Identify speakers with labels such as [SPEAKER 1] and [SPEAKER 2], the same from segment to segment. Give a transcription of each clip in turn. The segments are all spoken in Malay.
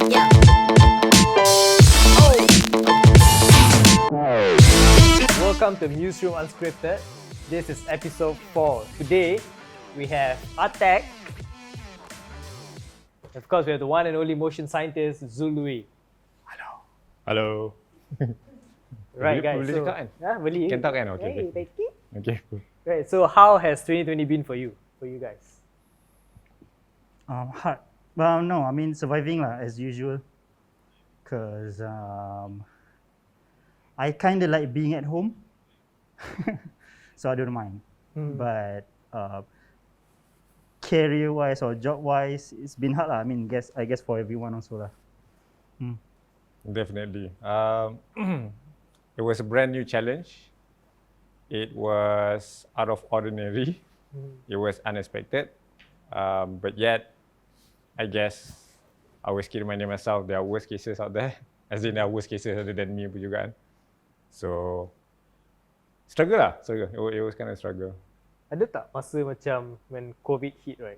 [SPEAKER 1] Yeah.
[SPEAKER 2] Welcome to Museroom Unscripted. This is episode 4. Today, we have Attack. Of course, we have the one and only motion scientist, Luey.
[SPEAKER 3] Hello.
[SPEAKER 2] Right,
[SPEAKER 3] Boleh-
[SPEAKER 2] guys.
[SPEAKER 3] boleh
[SPEAKER 2] So,
[SPEAKER 3] cakap kan?
[SPEAKER 2] boleh.
[SPEAKER 3] Can talk kan? Okay,
[SPEAKER 2] Hey,
[SPEAKER 3] okay.
[SPEAKER 2] thank you.
[SPEAKER 3] Okay.
[SPEAKER 2] Right. So, how has 2020 been for you guys?
[SPEAKER 4] Hard. Well, no, I mean surviving lah as usual. Cause I kind of like being at home, so I don't mind. But career-wise or job-wise, it's been hard lah. I mean, I guess for everyone also lah.
[SPEAKER 3] Definitely. It was a brand new challenge. It was out of ordinary. It was unexpected. But yet, I guess I always keep reminding myself there are worse cases out there. As in, there are worse cases other than me pun juga kan. So, struggle lah. It was kind of struggle.
[SPEAKER 2] Ada tak masa macam when COVID hit, right?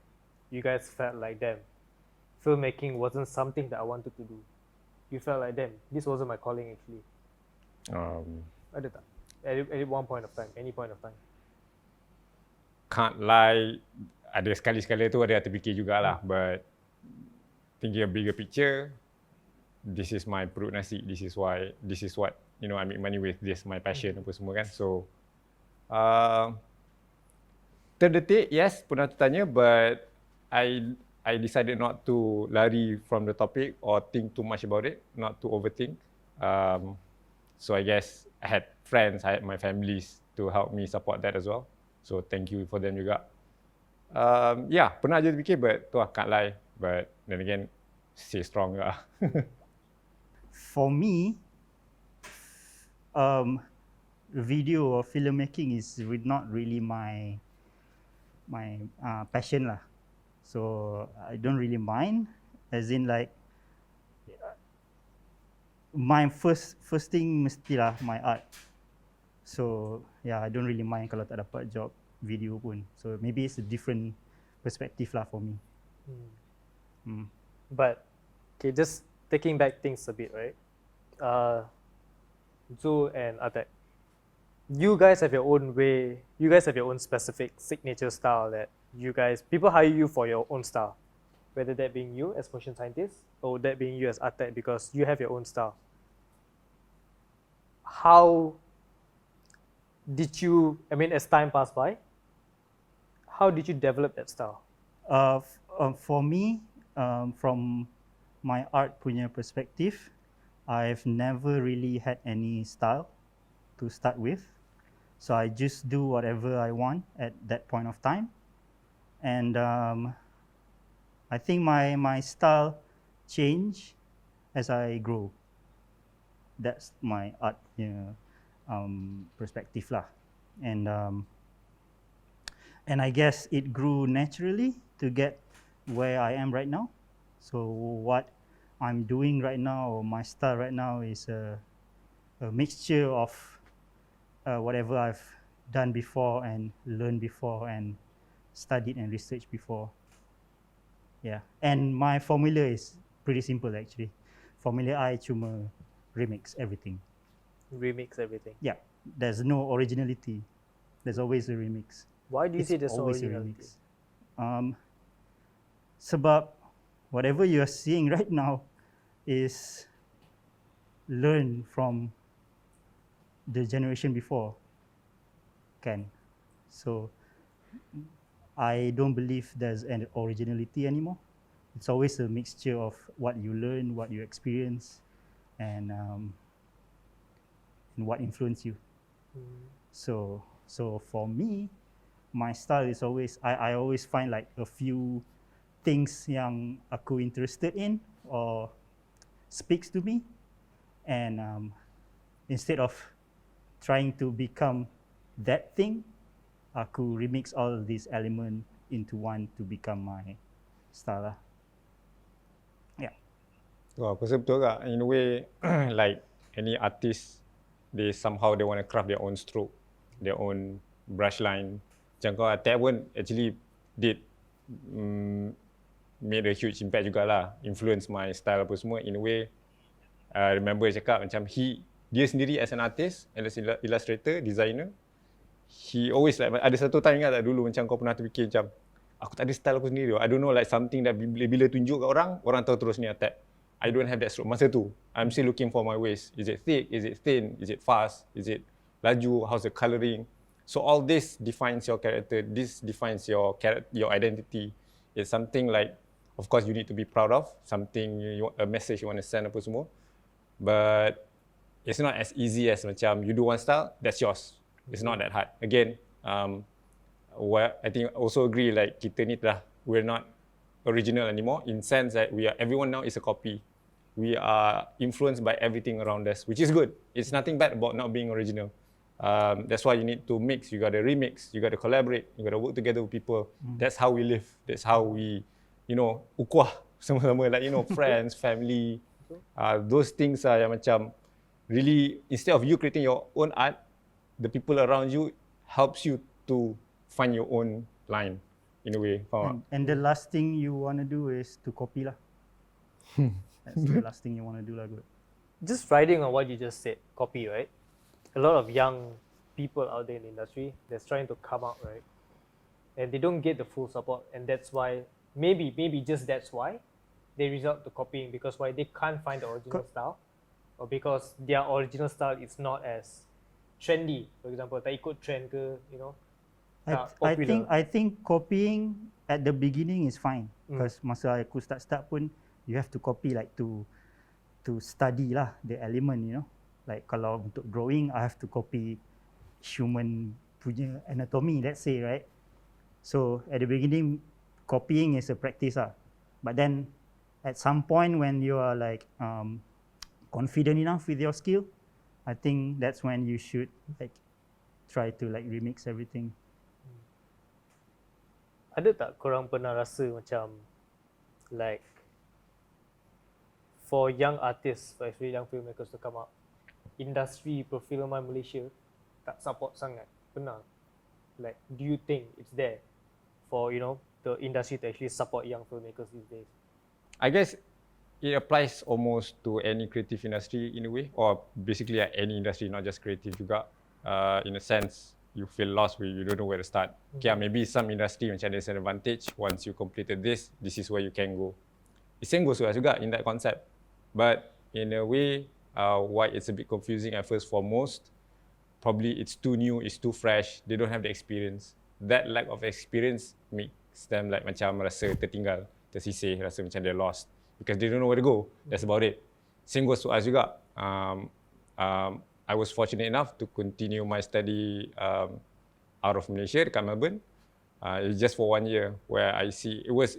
[SPEAKER 2] You guys felt like, damn, filmmaking wasn't something that I wanted to do. You felt like, damn, this wasn't my calling actually. Ada tak? At one point of time, any point of time.
[SPEAKER 3] Can't lie, ada sekali-sekala tu ada terfikir jugalah. But thinking a bigger picture, this is my perut nasi. This is what I make money with. This my passion apa semua kan. So terdetik, yes, pernah tertanya, but I decided not to lari from the topic or think too much about it, not to overthink. So I guess I had friends, I had my families to help me support that as well. So thank you for them juga. Yeah, pernah je terfikir, but tu lah, can't lie. But then again, stay strong lah.
[SPEAKER 4] For me, video or filmmaking is not really my passion lah. So I don't really mind, as in like my first thing mestilah my art. So yeah, I don't really mind kalau tak dapat job video pun. So maybe it's a different perspective lah for me.
[SPEAKER 2] But okay, just taking back things a bit, right? Zu and Attack, you guys have your own way. You guys have your own specific signature style that people hire you for your own style, whether that being you as motion scientist or that being you as Attack, because you have your own style. How did you? I mean, as time passed by, how did you develop that style?
[SPEAKER 4] For me, from my art punya perspective, I've never really had any style to start with. So I just do whatever I want at that point of time. And I think my style changed as I grow. That's my art perspective lah. And I guess it grew naturally to get where I am right now. So what I'm doing right now, or my style right now, is a mixture of whatever I've done before and learned before and studied and researched before. Yeah, and my formula is pretty simple actually. Formula I cuma remix everything.
[SPEAKER 2] Remix everything.
[SPEAKER 4] Yeah, there's no originality. There's always a remix.
[SPEAKER 2] Why do you say
[SPEAKER 4] It's
[SPEAKER 2] there's no
[SPEAKER 4] always a
[SPEAKER 2] originality?
[SPEAKER 4] remix. Sebab whatever you are seeing right now is learned from the generation before, kan? So I don't believe there's an originality anymore. It's always a mixture of what you learn, what you experience, and what influenced you. So for me, my style is always, I always find like a few things yang aku interested in or speaks to me, and instead of trying to become that thing, aku remix all these elements into one to become my style lah. Yeah.
[SPEAKER 3] Wah, aku rasa betul tak? In a way, like any artist, they want to craft their own stroke, their own brush line. Macam kau Attack pun actually did made a huge impact jugalah, influence my style apa semua. In a way, I remember dia cakap macam dia sendiri as an artist, as illustrator, designer, he always like, ada satu time ingat tak dulu macam kau pernah terfikir macam, aku tak ada style aku sendiri. I don't know, like something that bila tunjuk kat orang tahu terus ni attack. I don't have that stroke. Masa tu, I'm still looking for my ways. Is it thick? Is it thin? Is it fast? Is it laju? How's the coloring? So all this defines your character. This defines your identity. It's something like, of course, you need to be proud of. Something, a message you want to send apa semua. But it's not as easy as macam you do one style, that's yours. It's not that hard. Again, I think I also agree like kita ni we're not original anymore in sense that everyone now is a copy. We are influenced by everything around us, which is good. It's nothing bad about not being original. That's why you need to mix. You got to remix. You got to collaborate. You got to work together with people. That's how we live. That's how we, ukuah sama-sama, like friends, family. Those things are yang macam really, instead of you creating your own art, the people around you helps you to find your own line in a way.
[SPEAKER 4] And the last thing you want to do is to copy lah. That's the last thing you want to do lah. Good.
[SPEAKER 2] Just riding on what you just said, copy, right? A lot of young people out there in the industry that's trying to come out, right? And they don't get the full support, and that's why, maybe just that's why they resort to copying, because why they can't find the original style, or because their original style is not as trendy. For example, tak ikut trend ke,
[SPEAKER 4] I think copying at the beginning is fine, because masa aku start pun you have to copy like to study lah the element, like kalau untuk drawing I have to copy human punya anatomy, let's say, right? So at the beginning copying is a practice lah, but then at some point when you are like confident enough with your skill, I think that's when you should like try to like remix everything.
[SPEAKER 2] Ada tak korang pernah rasa macam like for young artists, especially young filmmakers to come up, industri perfilman Malaysia tak support sangat? Pernah? Like, do you think it's there for the industry to actually support young filmmakers these days?
[SPEAKER 3] I guess it applies almost to any creative industry in a way, or basically any industry, not just creative juga. In a sense, you feel lost where you don't know where to start. Okay, maybe some industry macam there's an advantage. Once you completed this is where you can go. The same goes to us juga in that concept. But in a way, why it's a bit confusing at first for most, probably it's too new, it's too fresh, they don't have the experience. That lack of experience makes them like macam rasa tertinggal, tersisih, rasa macam they're lost because they don't know where to go. That's about it. Same goes to us juga. I was fortunate enough to continue my study out of Malaysia, dekat Melbourne. It's just for 1 year where I see it was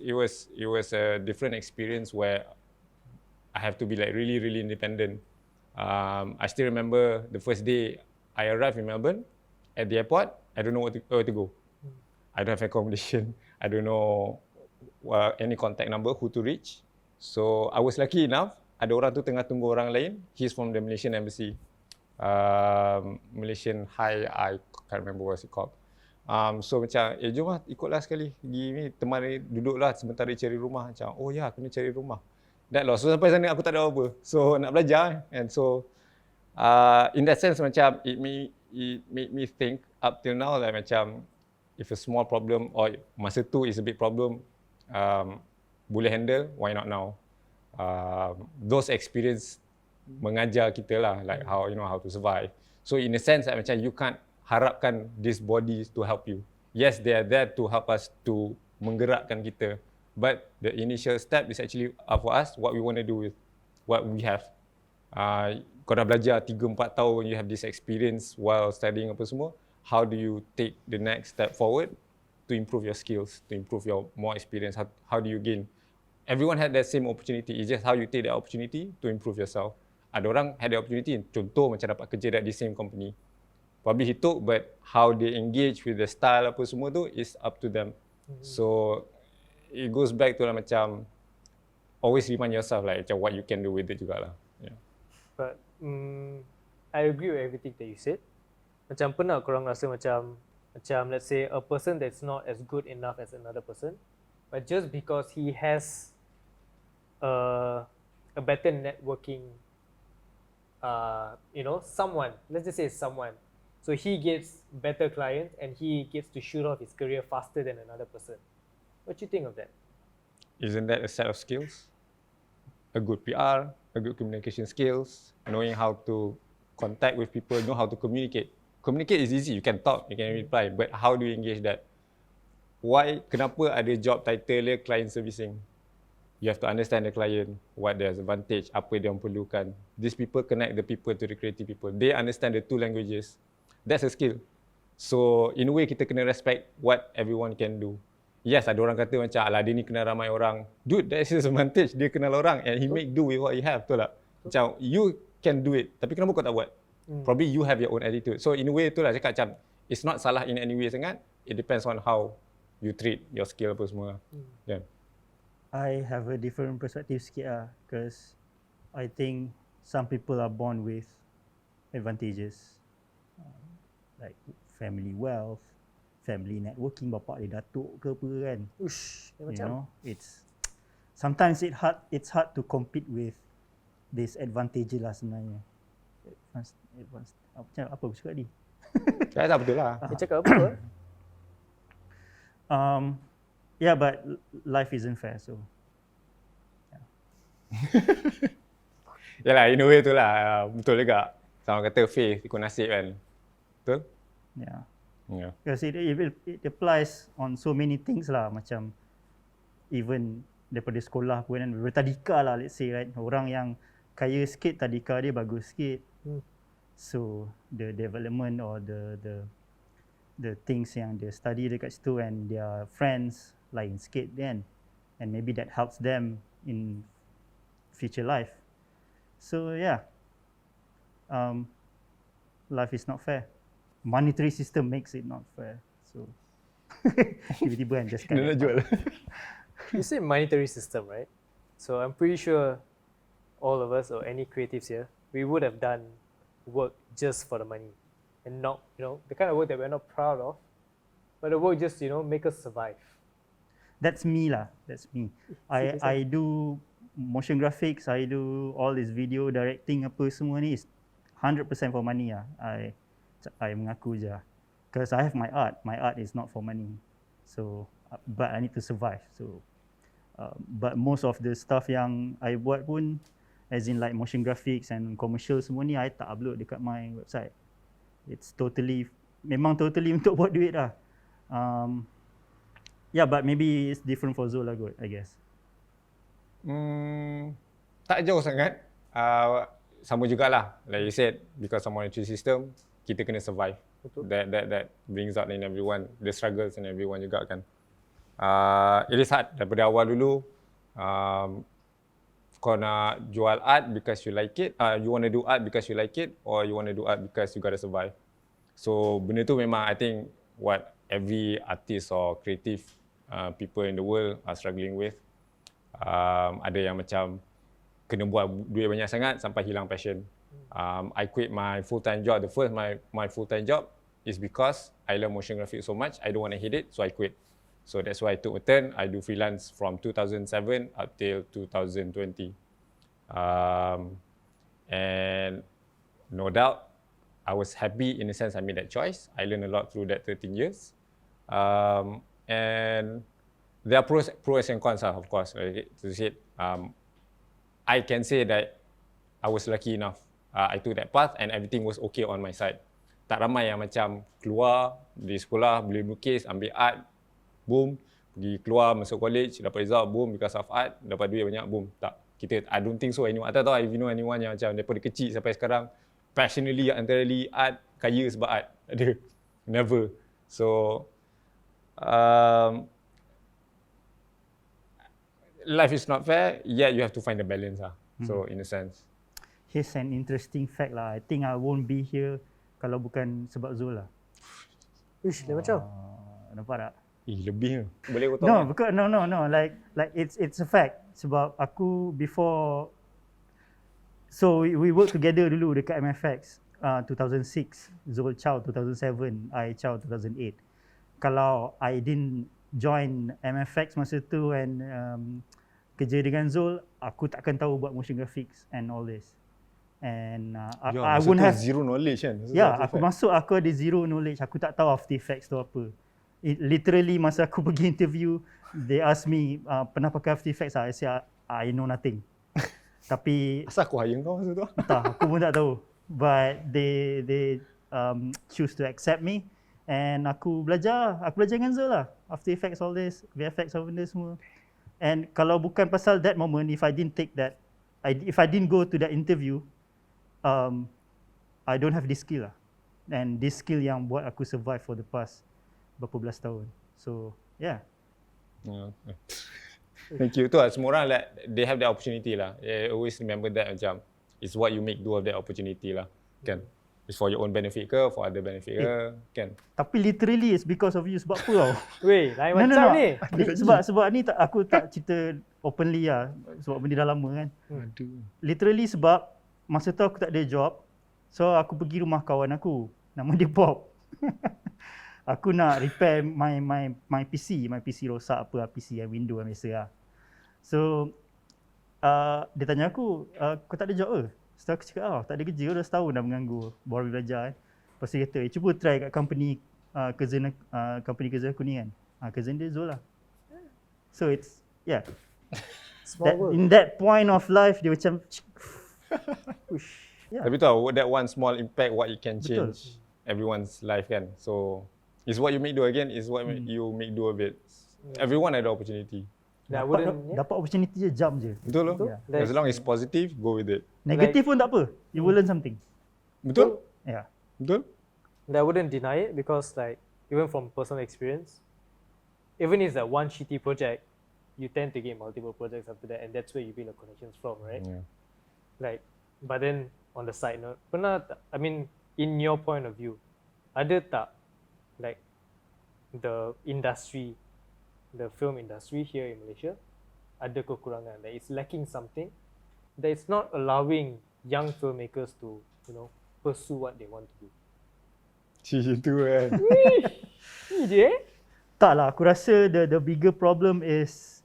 [SPEAKER 3] a different experience where I have to be like really, really independent. I still remember the first day I arrived in Melbourne. At the airport, I don't know where to go. I don't have accommodation. I don't know any contact number, who to reach. So I was lucky enough, ada orang tu tengah tunggu orang lain. He's from the Malaysian embassy. Malaysian High, I can't remember what's it called. So macam, jom lah ikutlah sekali. Pergi ni, teman ni duduklah sebentar dia cari rumah. Macam, oh ya, kena cari rumah. That lost. So sampai sana aku tak ada apa. So nak belajar. And so in that sense macam it made me think up till now like macam if a small problem or masa tu is a big problem, boleh handle, why not now? Those experience mengajar kita lah like how to survive. So in a sense like, macam you can't harapkan these bodies to help you. Yes, they are there to help us to menggerakkan kita. But the initial step is actually for us, what we want to do with what we have. Kau dah belajar 3-4 tahun, you have this experience while studying apa semua. How do you take the next step forward to improve your skills, to improve your more experience? How do you gain? Everyone had that same opportunity. It's just how you take that opportunity to improve yourself. Ada orang had the opportunity, contoh macam dapat kerja at the same company. Probably he took, but how they engage with the style apa semua tu is up to them. So it goes back to macam always remind yourself like macam what you can do with it jugalah. Yeah.
[SPEAKER 2] But I agree with everything that you said. Macam pernah korang rasa macam let's say a person that's not as good enough as another person, but just because he has a better networking, someone, let's just say someone, so he gets better clients and he gets to shoot off his career faster than another person. What do you think of that?
[SPEAKER 3] Isn't that a set of skills? A good PR, a good communication skills, knowing how to contact with people, know how to communicate. Communicate is easy, you can talk, you can reply, but how do you engage that? Why, kenapa ada job title dia client servicing? You have to understand the client, what their advantage, apa dia perlukan. These people connect the people to the creative people. They understand the two languages. That's a skill. So in a way kita kena respect what everyone can do. Yes, ada orang kata macam, alah dia ni kenal ramai orang. Dude, that's his advantage. Dia kenal orang and he make do with what he have. Betul tak? Macam, you can do it. Tapi kenapa kau tak buat? Probably you have your own attitude. So in a way itulah cakap macam, it's not salah in any way sangat. It depends on how you treat your skill apa semua. Yeah.
[SPEAKER 4] I have a different perspective sikit lah, because I think some people are born with advantages, like family wealth, family networking, bapak dia datuk ke apa kan.
[SPEAKER 2] Ush,
[SPEAKER 4] You know, it's sometimes it's hard to compete with this advantage lah sebenarnya. Apa aku cakap ni?
[SPEAKER 3] Saya tak betul lah.
[SPEAKER 2] Dia cakap apa?
[SPEAKER 4] Yeah, but life isn't fair, so.
[SPEAKER 3] Yalah, in a way tu lah. Betul juga. Sama kata faith, ikut nasib kan. Betul?
[SPEAKER 4] Yeah.
[SPEAKER 3] Yeah.
[SPEAKER 4] Because it applies on so many things lah, macam even daripada sekolah pun kan, bertadika lah let's say, right? Orang yang kaya sikit, tadika dia bagus sikit. So the development or the things yang dia study dekat situ and their friends lain sikit kan, and maybe that helps them in future life. So yeah, life is not fair. Monetary system makes it not fair. So tiba-tiba kan just
[SPEAKER 3] Dia nak jual.
[SPEAKER 2] You say monetary system, right? So I'm pretty sure all of us or any creatives here, we would have done work just for the money and not, the kind of work that we're not proud of, but the work just, make us survive.
[SPEAKER 4] That's me lah. That's me. I do motion graphics. I do all this video directing apa semua ni is 100% for money lah. I mengaku je. Because I have my art. My art is not for money. So, but I need to survive. So, but most of the stuff yang I buat pun, as in like motion graphics and commercial semua ni, I tak upload dekat my website. It's memang totally untuk buat duit lah. Yeah, but maybe it's different for Zul lah kot, I guess.
[SPEAKER 3] Tak jauh sangat. Sama jugalah. Like you said, because of monetary system, kita kena survive.
[SPEAKER 2] Betul.
[SPEAKER 3] That brings out in everyone, the struggles in everyone juga kan. It is hard. Daripada awal dulu, kau nak jual art because you like it, you want to do art because you like it, or you want to do art because you gotta survive. So benda tu memang I think what every artist or creative people in the world are struggling with. Ada yang macam kena buat duit banyak sangat sampai hilang passion. I quit my full-time job. The first my full-time job is because I love motion graphics so much, I don't want to hate it, so I quit. So that's why I took a turn. I do freelance from 2007 up till 2020. And no doubt, I was happy in the sense I made that choice. I learned a lot through that 13 years. And there are pros and cons, of course. Like to say, I can say that I was lucky enough. I took that path and everything was okay on my side. Tak ramai yang macam keluar di sekolah, boleh melukis, ambil art, boom, pergi keluar, masuk college, dapat result, boom, because of art, dapat duit banyak, boom. Tak. I don't think so anyone. I tak tahu if you know anyone yang macam daripada kecil sampai sekarang, passionately, entirely art, kaya sebab art. Ada. Never. So, life is not fair, yet you have to find the balance lah. So, in a sense.
[SPEAKER 4] Here's an interesting fact lah. I think I won't be here kalau bukan sebab Zul lah.
[SPEAKER 2] Uish, dia macam?
[SPEAKER 4] Nampak tak?
[SPEAKER 3] Lebih ke? Boleh aku tahu?
[SPEAKER 4] No, because no. Like it's a fact. Sebab aku before, so we work together dulu dekat MFX 2006. Zul Chow 2007, I Chow 2008. Kalau I didn't join MFX masa tu and kerja dengan Zul, aku takkan tahu buat motion graphics and all this. And I wouldn't have
[SPEAKER 3] zero knowledge kan.
[SPEAKER 4] aku masuk aku ada zero knowledge. Aku tak tahu After Effects tu apa. Literally masa aku pergi interview, they ask me pernah pakai After Effects I say I know nothing. Tapi
[SPEAKER 3] asal aku hire kau masa tu?
[SPEAKER 4] entah, aku pun tak tahu. But they choose to accept me and aku belajar dengan Zul lah. After Effects all this, VFX all benda semua. And kalau bukan pasal that moment, if I didn't go to that interview, I don't have this skill lah. And this skill yang buat aku survive for the past berapa belas tahun. So, yeah.
[SPEAKER 3] Thank you. Tu lah, semua orang they have the opportunity lah. I always remember that macam, it's what you make do of that opportunity lah. Kan? It's for your own benefit ke, for other benefit ke, kan?
[SPEAKER 4] Tapi literally it's because of you. Sebab apa tau?
[SPEAKER 2] Weh, lain macam ni.
[SPEAKER 4] Sebab ni aku tak cerita openly lah. Sebab benda dah lama kan. Literally sebab masa tu aku tak ada job. So aku pergi rumah kawan aku. Nama dia Bob. Aku nak repair my PC. My PC rosak apa, PC yang window yang biasa lah. So dia tanya aku, kau tak ada job ke? Setelah aku cakap, tak ada kerja, dah setahun dah menganggur, baru belajar kan. Lepas tu dia kata, cuba try kat company cousin aku ni kan. Cousin dia Zul lah. So it's, yeah. In that point of life, dia macam,
[SPEAKER 3] yeah. Tapi tu that one small impact, what it can change everyone's life kan. So, it's what you make do again, is what you make do of it. Everyone ada opportunity.
[SPEAKER 4] Dapat opportunity je, jump je.
[SPEAKER 3] Betul loh. As long as positive, go with it.
[SPEAKER 4] Negative pun tak apa. You will learn something.
[SPEAKER 3] Betul?
[SPEAKER 4] Yeah.
[SPEAKER 3] Betul?
[SPEAKER 2] I wouldn't deny it because like even from personal experience, even if it's that one shitty project, you tend to get multiple projects after that, and that's where you build the connections from, right?
[SPEAKER 3] Yeah.
[SPEAKER 2] Like, but then on the side note, I mean, in your point of view, ada tak like the film industry here in Malaysia, ada kekurangan, that it's lacking something, that it's not allowing young filmmakers to, pursue what they want to do.
[SPEAKER 3] Itu kan.
[SPEAKER 2] Ni je.
[SPEAKER 4] Tak lah, aku rasa the bigger problem is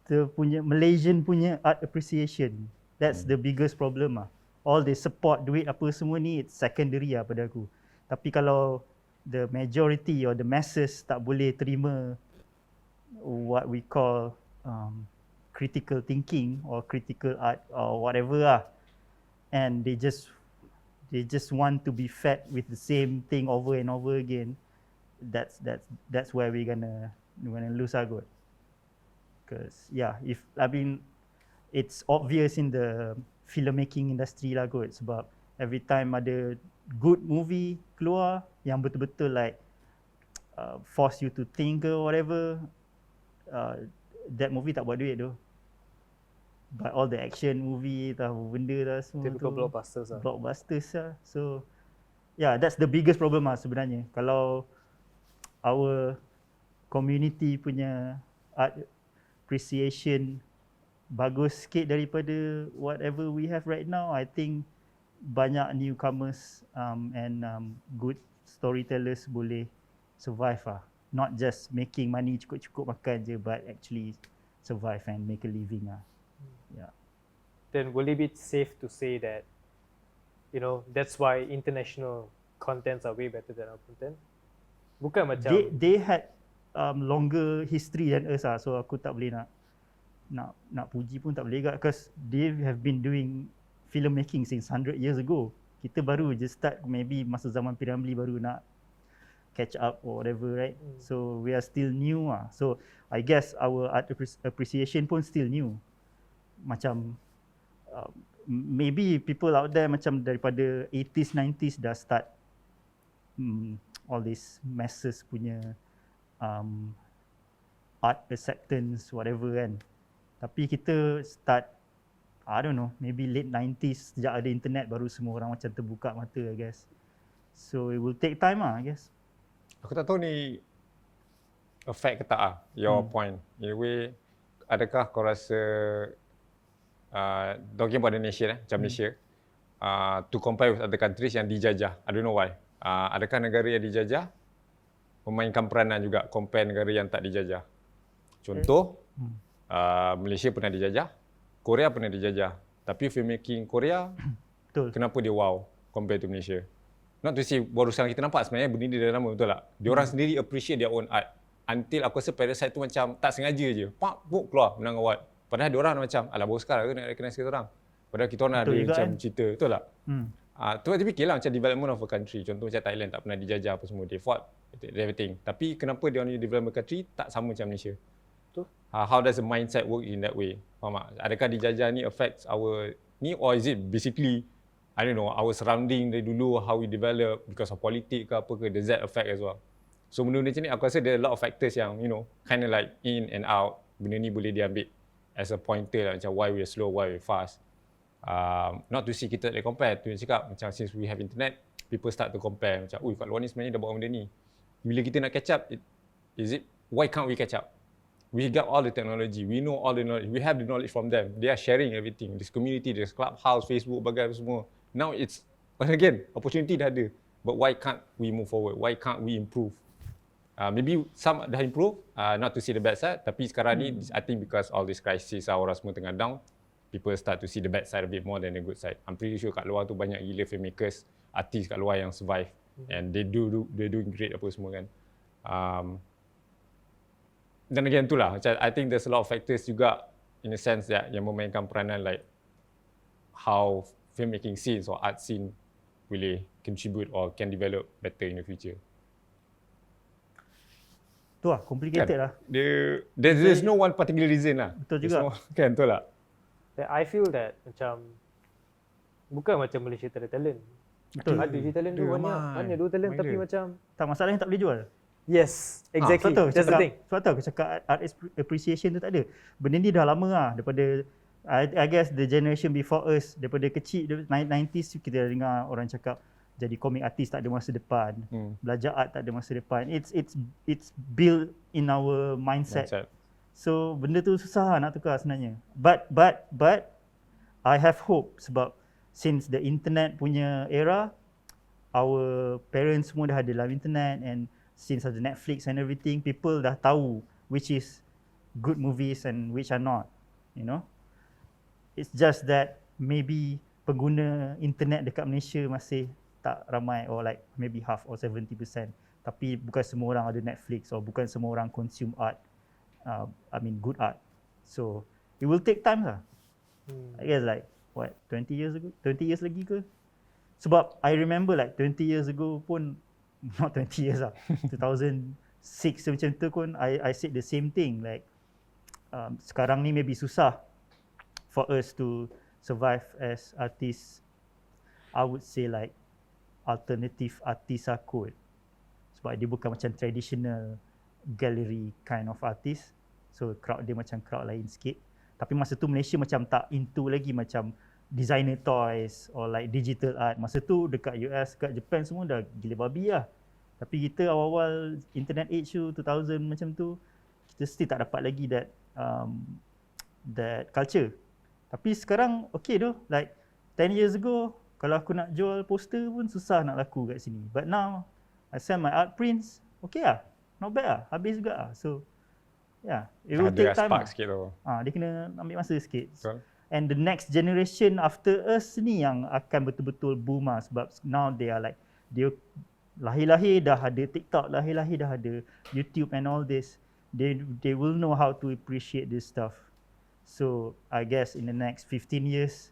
[SPEAKER 4] kita punya Malaysian punya art appreciation. That's the biggest problem lah. All the support, duit apa semua ni, it's secondary lah pada aku. Tapi kalau the majority or the masses tak boleh terima what we call critical thinking or critical art or whatever lah, and they just want to be fed with the same thing over and over again, that's where we're gonna lose our good. Because it's obvious in the filmmaking industry lah kot, sebab every time ada good movie keluar yang betul-betul like force you to think or whatever, that movie tak buat duit tu. But all the action movie, tahu benda lah semua
[SPEAKER 2] typical
[SPEAKER 4] tu,
[SPEAKER 2] blockbusters lah.
[SPEAKER 4] Blockbusters lah. So yeah, that's the biggest problem lah sebenarnya. Kalau our community punya art appreciation bagus sikit daripada whatever we have right now, I think banyak newcomers and good storytellers boleh survive lah. Not just making money cukup-cukup makan je, but actually survive and make a living lah. Yeah.
[SPEAKER 2] Then will it be safe to say that, that's why international contents are way better than our content? Bukan macam
[SPEAKER 4] they had longer history than us lah, so aku tak boleh nak puji pun tak boleh agak, because they have been doing filmmaking since 100 years ago. Kita baru je start, maybe masa zaman Piramli baru nak catch up or whatever, right? So we are still new lah. So I guess our art appreciation pun still new. Macam maybe people out there macam daripada 80s, 90s dah start all these masses punya art acceptance whatever kan. Tapi kita start, I don't know, maybe late 90s, sejak ada internet baru semua orang macam terbuka mata, I guess. So it will take time lah, I guess.
[SPEAKER 3] Aku tak tahu ni affect ke tak lah, your point. In a way, adakah kau rasa, talking about the nation macam Malaysia, to compare with other countries yang dijajah, I don't know why. Adakah negara yang dijajah memainkan peranan juga compare negara yang tak dijajah. Contoh, Malaysia pernah dijajah, Korea pernah dijajah. Tapi filmmaking Korea,
[SPEAKER 4] Betul.
[SPEAKER 3] kenapa dia wow compare to Malaysia? Not to say baru sekarang kita nampak sebenarnya benda ni dah lama, betul tak? Diorang sendiri appreciate their own art. Until aku rasa Parasite tu macam tak sengaja je. Pak, keluar menang award. Padahal diorang macam, alah baru sekarang ke nak recognize kita orang. Padahal kita orang ada macam cerita, betul tak? Tu dia fikirlah macam development of a country. Contoh macam Thailand tak pernah dijajah apa semua. They fought everything. Tapi kenapa dia orang development country tak sama macam Malaysia? How does the mindset work in that way? Faham tak? Adakah dijajah ni affects our ni, or is it basically I don't know, our surrounding dari dulu, how we develop because of politik ke apa ke, does that affect as well? So benda macam ni aku rasa there are a lot of factors yang kind of like in and out. Benda ni boleh diambil as a pointer lah, macam why we are slow, why we fast. Not to see kita like compare, tu yang cakap macam since we have internet, people start to compare macam, kat luar ni sebenarnya dah buat benda ni. Bila kita nak catch up, why can't we catch up? We got all the technology, we know all the knowledge, we have the knowledge from them. They are sharing everything. This community, this clubhouse, Facebook, bagai semua. Now it's, again, opportunity dah ada. But why can't we move forward? Why can't we improve? Maybe some dah improve, not to see the bad side, tapi sekarang ni, I think because all this crisis, orang semua tengah down, people start to see the bad side a bit more than the good side. I'm pretty sure kat luar tu banyak gila filmmakers, artis kat luar yang survive. And they're doing great apa semua kan. Dan again itulah, I think there's a lot of factors juga in a sense that yang memainkan peranan like how filmmaking scenes or art scene boleh contribute or can develop better in the future.
[SPEAKER 4] Tu lah, complicated
[SPEAKER 3] kan?
[SPEAKER 4] lah.
[SPEAKER 3] There's no one particular reason lah.
[SPEAKER 4] Betul juga.
[SPEAKER 3] Kan, betul tak?
[SPEAKER 2] I feel that macam bukan macam Malaysia tak ada talent.
[SPEAKER 4] Betul.
[SPEAKER 2] Ada je talent tu banyak. Banyak dua talent tapi macam
[SPEAKER 4] Tak, masalahnya tak boleh jual.
[SPEAKER 2] yes, exactly. That's the thing.
[SPEAKER 4] Sebab tu aku cakap art appreciation tu tak ada. Benda ni dah lama lah daripada I guess the generation before us, daripada kecil 90s kita dengar orang cakap jadi komik artis tak ada masa depan. Belajar art tak ada masa depan. It's built in our mindset. So benda tu susah nak tukar sebenarnya. But I have hope sebab since the internet punya era, our parents semua dah ada dalam internet, and since ada Netflix and everything, people dah tahu which is good movies and which are not, It's just that maybe pengguna internet dekat Malaysia masih tak ramai, or like maybe half or 70%. Tapi bukan semua orang ada Netflix, or bukan semua orang consume art, good art. So it will take time lah. I guess like 20 years lagi ke? Sebab I remember like 20 years ago pun, not 20 years lah, 2006 macam tu pun I said the same thing, like sekarang ni maybe susah for us to survive as artists. I would say like alternative artist lah kot, sebab dia bukan macam traditional gallery kind of artist, so crowd dia macam crowd lain sikit. Tapi masa tu Malaysia macam tak into lagi macam designer toys or like digital art. Masa tu dekat US, dekat Japan semua dah gila babi lah. Tapi kita awal-awal internet age tu, 2000 macam tu, kita still tak dapat lagi that culture. Tapi sekarang okay tu, like 10 years ago, kalau aku nak jual poster pun susah nak laku kat sini. But now, I sell my art prints, okay lah, not bad lah, habis juga lah. So, yeah, it will take time lah.
[SPEAKER 3] Sikit tu.
[SPEAKER 4] Dia kena ambil masa sikit.
[SPEAKER 3] Betul.
[SPEAKER 4] And the next generation after us ni yang akan betul-betul boom lah, sebab now they are like, dia lahir-lahir dah ada TikTok, lahir-lahir dah ada YouTube and all this. They will know how to appreciate this stuff. So I guess in the next 15 years,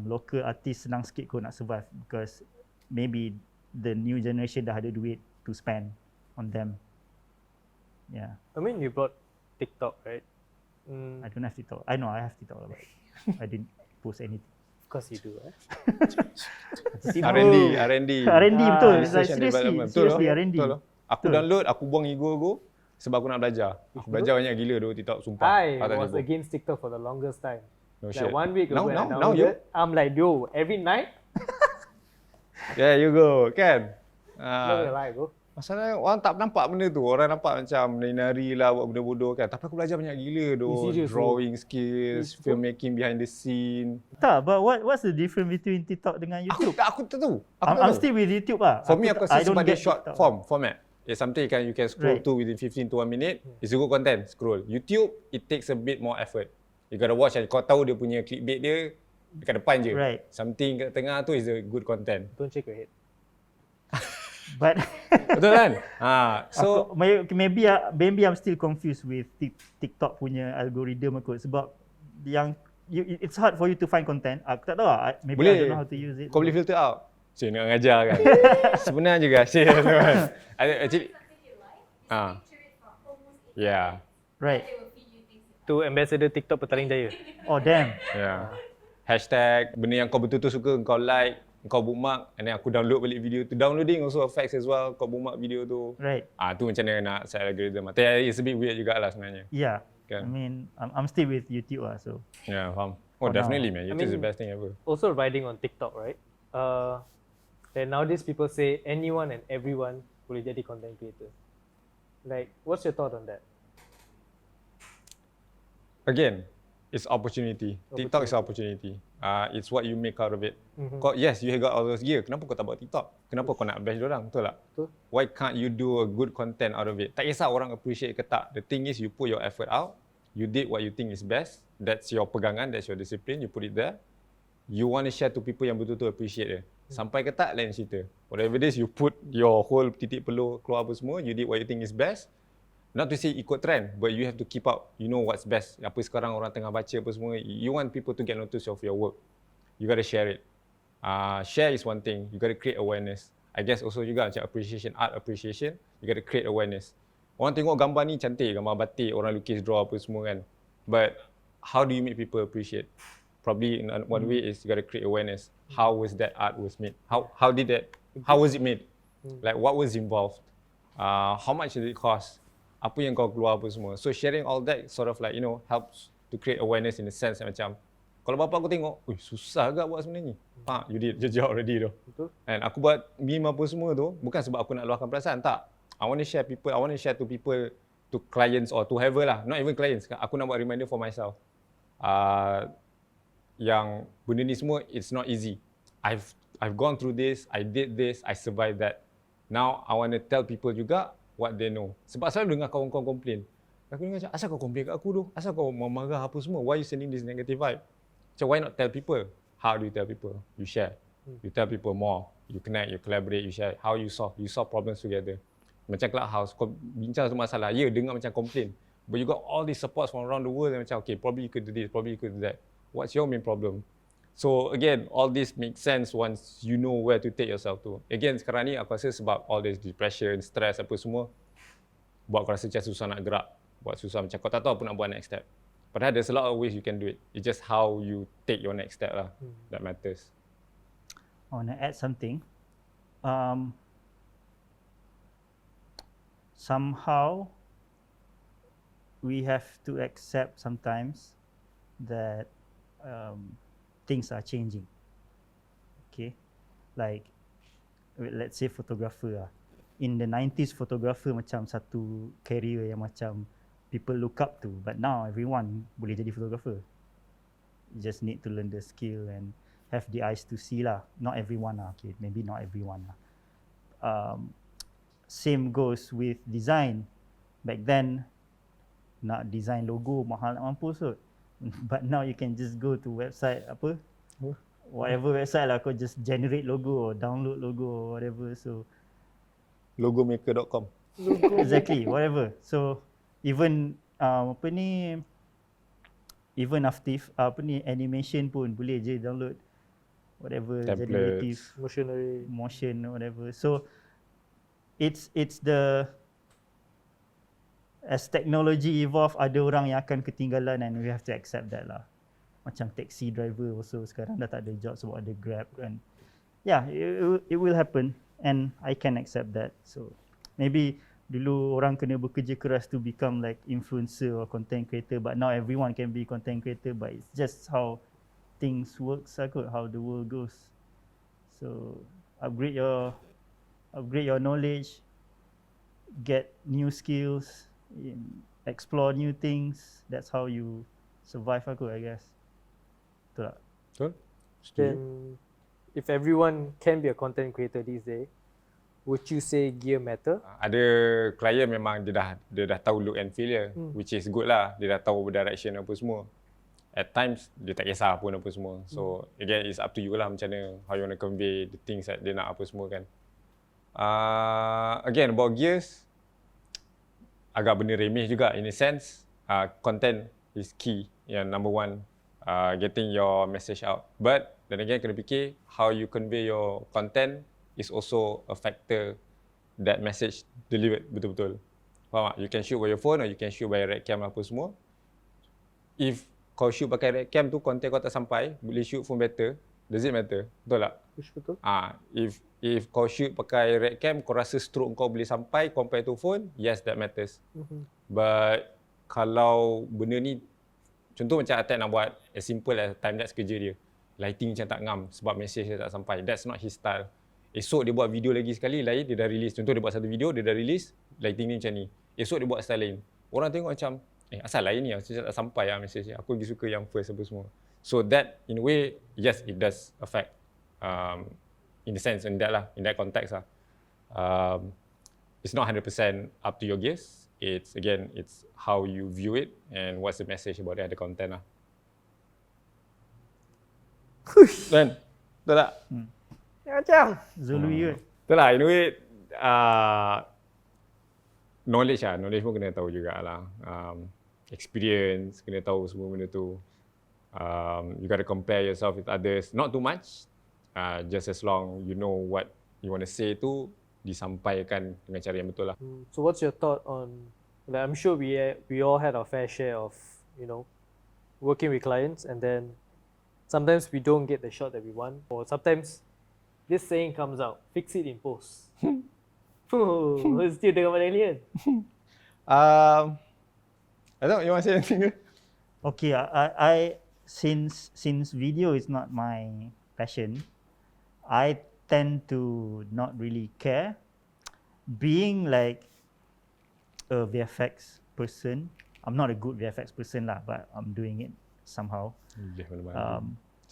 [SPEAKER 4] local artist senang sikit kot nak survive, because maybe the new generation dah ada duit to spend on them. Yeah.
[SPEAKER 2] I mean, you brought TikTok, right?
[SPEAKER 4] I don't have TikTok. I know I have TikTok, but I didn't post anything.
[SPEAKER 2] Of course you do, eh?
[SPEAKER 3] R&D
[SPEAKER 4] betul.
[SPEAKER 3] research and development.
[SPEAKER 4] Seriously R&D.
[SPEAKER 3] Betul. Aku download, aku buang ego sebab aku nak belajar. Aku belajar banyak gila tu TikTok, sumpah.
[SPEAKER 2] I was against TikTok for the longest time.
[SPEAKER 3] No
[SPEAKER 2] Like
[SPEAKER 3] shit.
[SPEAKER 2] 1 week ago,
[SPEAKER 3] Now you?
[SPEAKER 2] I'm like, yo, every night,
[SPEAKER 3] Yeah, you go, kan?
[SPEAKER 2] not gonna lie, bro.
[SPEAKER 3] Masalahnya orang tak nampak benda tu. Orang nampak macam nari-nari lah, buat benda bodoh kan. Tapi aku belajar banyak gila tu.
[SPEAKER 2] Serious,
[SPEAKER 3] Drawing skills, filmmaking behind the scene.
[SPEAKER 4] Tak, but what's the difference between TikTok dengan YouTube?
[SPEAKER 3] Aku tak tahu.
[SPEAKER 4] I'm still with YouTube lah.
[SPEAKER 3] For me, aku rasa sebab dia short format. It's something you can scroll
[SPEAKER 4] Right.
[SPEAKER 3] to within 15 to 1 minute. It's a good content, scroll. YouTube, it takes a bit more effort. You gotta watch and kau tahu dia punya clickbait dia dekat depan je.
[SPEAKER 4] Right.
[SPEAKER 3] Something kat tengah tu is a good content.
[SPEAKER 2] Don't shake your head.
[SPEAKER 4] But
[SPEAKER 3] Betul kan? So
[SPEAKER 4] maybe I'm still confused with TikTok punya algorithm aku sebab yang it's hard for you to find content. Aku tak tahu lah. Maybe I don't know how to use it.
[SPEAKER 3] Kau boleh filter out. Cik nak ngajar kan. Sebenarnya juga Cik. Actually yeah.
[SPEAKER 4] Right.
[SPEAKER 2] Tu ambassador TikTok Petaling Jaya.
[SPEAKER 4] Oh damn.
[SPEAKER 3] Yeah. Hashtag benda yang kau betul-betul suka kau like, kau bookmark, and then aku download balik video tu. Downloading also affects as well. Kau bookmark video tu.
[SPEAKER 4] Right.
[SPEAKER 3] Tu macam mana nak set algorithm. Tapi it's a bit weird jugalah sebenarnya.
[SPEAKER 4] Yeah.
[SPEAKER 3] Kan?
[SPEAKER 4] I mean, I'm still with YouTube lah, so.
[SPEAKER 3] Yeah, faham. Oh,
[SPEAKER 4] For
[SPEAKER 3] definitely
[SPEAKER 4] now.
[SPEAKER 3] man. YouTube is the best thing ever.
[SPEAKER 2] Also riding on TikTok, right? And nowadays people say anyone and everyone boleh jadi content creator. Like, what's your thought on that?
[SPEAKER 3] Again, it's opportunity. TikTok is opportunity. It's what you make out of it. Yes, you got all those gear. Kenapa kau tak buat TikTok? Kenapa kau nak bash diorang? Betul tak?
[SPEAKER 2] Betul.
[SPEAKER 3] Why can't you do a good content out of it? Tak kisah orang appreciate ke tak. The thing is, you put your effort out. You did what you think is best. That's your pegangan. That's your discipline. You put it there. You want to share to people yang betul-betul appreciate dia. Sampai ke tak, lain cerita. Whatever it is, you put your whole titik peluh keluar apa semua. You did what you think is best. Not to say ikut trend, but you have to keep up. You know what's best. Apa sekarang orang tengah baca apa semua. You want people to get notice of your work. You got to share it. Share is one thing. You got to create awareness. I guess also juga macam appreciation, art appreciation. You got to create awareness. Orang tengok gambar ni cantik, gambar batik, orang lukis, draw apa semua kan. But how do you make people appreciate? Probably in one way is you got to create awareness. How was that art was made? How was it made? Like what was involved? How much did it cost? Apa yang kau keluar apa semua. So sharing all that sort of like, you know, helps to create awareness in the sense macam, kalau bapa aku tengok, susah agak buat sebenarnya. You did your job already tu.
[SPEAKER 2] Betul.
[SPEAKER 3] And aku buat meme apa semua tu, bukan sebab aku nak luahkan perasaan, tak. I want to share to people, to clients or to whoever lah. Not even clients. Aku nak buat reminder for myself. Yang benda ni semua, it's not easy. I've gone through this, I did this, I survived that. Now, I want to tell people juga what they know. Sebab selalu dengar kawan-kawan komplain. Aku dengar macam, asal kau komplain kat aku tu? Asal kau marah apa semua? Why you sending this negative vibe? So why not tell people? How do you tell people? You share. You tell people more. You connect, you collaborate, you share. How you solve problems together. Macam Clubhouse, kau bincang satu masalah. Ya, dengar macam komplain. But you got all these supports from around the world and macam, okay, probably you could do this, probably you could do that. What's your main problem? So again, all this makes sense once you know where to take yourself to. Again, sekarang ni aku rasa sebab all this depression, stress apa semua, buat kau rasa macam susah nak gerak. Buat susah macam kau tak tahu apa nak buat next step. Padahal there's a lot of ways you can do it. It's just how you take your next step lah that matters.
[SPEAKER 4] I want to add something. Somehow, we have to accept sometimes that things are changing. Okay, like let's say photographer lah. In the 90s, photographer macam satu career yang macam people look up to, but now everyone boleh jadi photographer. You just need to learn the skill and have the eyes to see lah. Not everyone lah, okay, maybe not everyone lah. Same goes with design. Back then, nak design logo mahal nak mampus kot. But now you can just go to website apa, whatever website lah, kau just generate logo or download logo or whatever. So
[SPEAKER 3] Logomaker.com.
[SPEAKER 4] exactly, whatever. So even even after animation pun boleh je download whatever generative motion or whatever. So it's the, as technology evolve, ada orang yang akan ketinggalan and we have to accept that lah. Macam taxi driver also sekarang dah tak ada job sebab ada Grab kan. Yeah, it will happen and I can accept that. So maybe dulu orang kena bekerja keras to become like influencer or content creator, but now everyone can be content creator, but it's just how things works lah kot, how the world goes. So upgrade your knowledge, get new skills, explore new things. That's how you survive lah kot, I guess. Betul tak?
[SPEAKER 3] Betul?
[SPEAKER 2] Then, if everyone can be a content creator these days, Would you say gear matter?
[SPEAKER 3] Ada klien memang dia dah tahu look and feel dia, which is good lah. Dia dah tahu direction apa semua. At times dia tak kisah pun apa semua. So again, it's up to you lah macam mana how you want to convey the things that dia nak apa semua kan. Again about gears, agak benda remeh juga in a sense. Content is key, yang number one, getting your message out. But then again, kena fikir how you convey your content is also a factor that message delivered betul-betul. Faham tak? You can shoot by your phone or you can shoot by red cam apa semua. If kau shoot pakai red cam tu, content kau tak sampai, boleh shoot phone better, does it matter? Betul tak?
[SPEAKER 2] Betul.
[SPEAKER 3] If kau shoot pakai red cam, kau rasa stroke kau boleh sampai compare to phone, yes, that matters. But kalau benda ni, contoh macam Atat nak buat as simple as time-lapse kerja dia, lighting macam tak ngam sebab message dia tak sampai, that's not his style. Esok dia buat video lagi sekali lain, dia dah release. Contoh dia buat satu video, dia dah release, lighting ni macam ni. Esok dia buat style lain. Orang tengok macam, asal lain ni, macam tak sampai lah message dia. Aku lagi suka yang first apa semua. So that, in a way, yes, it does affect. In the sense, in that context lah. It's not 100% up to your gears. It's how you view it and what's the message about the other content lah. Kan? Betul tak?
[SPEAKER 2] Macam
[SPEAKER 4] Luey kot.
[SPEAKER 3] Betul lah, in a way, knowledge pun kena tahu jugalah. Experience, kena tahu semua benda tu. You got to compare yourself with others, not too much. Just as long you know what you want to say tu disampaikan dengan cara yang betul lah.
[SPEAKER 2] So what's your thought on, like, I'm sure we all had our fair share of, working with clients, and then sometimes we don't get the shot that we want, or sometimes this saying comes out, fix it in post. Still dengan mana ni kan?
[SPEAKER 3] I don't know, you want to say anything?
[SPEAKER 4] Okay, I since video is not my passion, I tend to not really care. Being like a VFX person, I'm not a good VFX person lah, but I'm doing it somehow.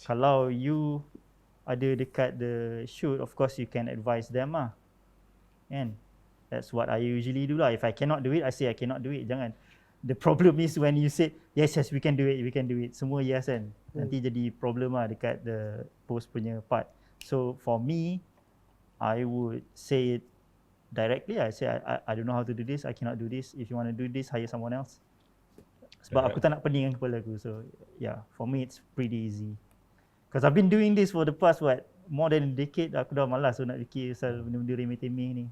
[SPEAKER 4] Kalau you ada dekat the shoot, of course you can advise them lah. And that's what I usually do lah. If I cannot do it, I say I cannot do it. Jangan. The problem is when you say, yes, we can do it. Semua yes kan. Nanti jadi problem lah dekat the post punya part. So for me, I would say it directly. I say, I don't know how to do this. I cannot do this. If you want to do this, hire someone else. Sebab aku tak nak pening kepala aku. So yeah, for me it's pretty easy. Because I've been doing this for the past more than a decade. Aku dah malas nak fikir pasal benda-benda remeh-temeh ni.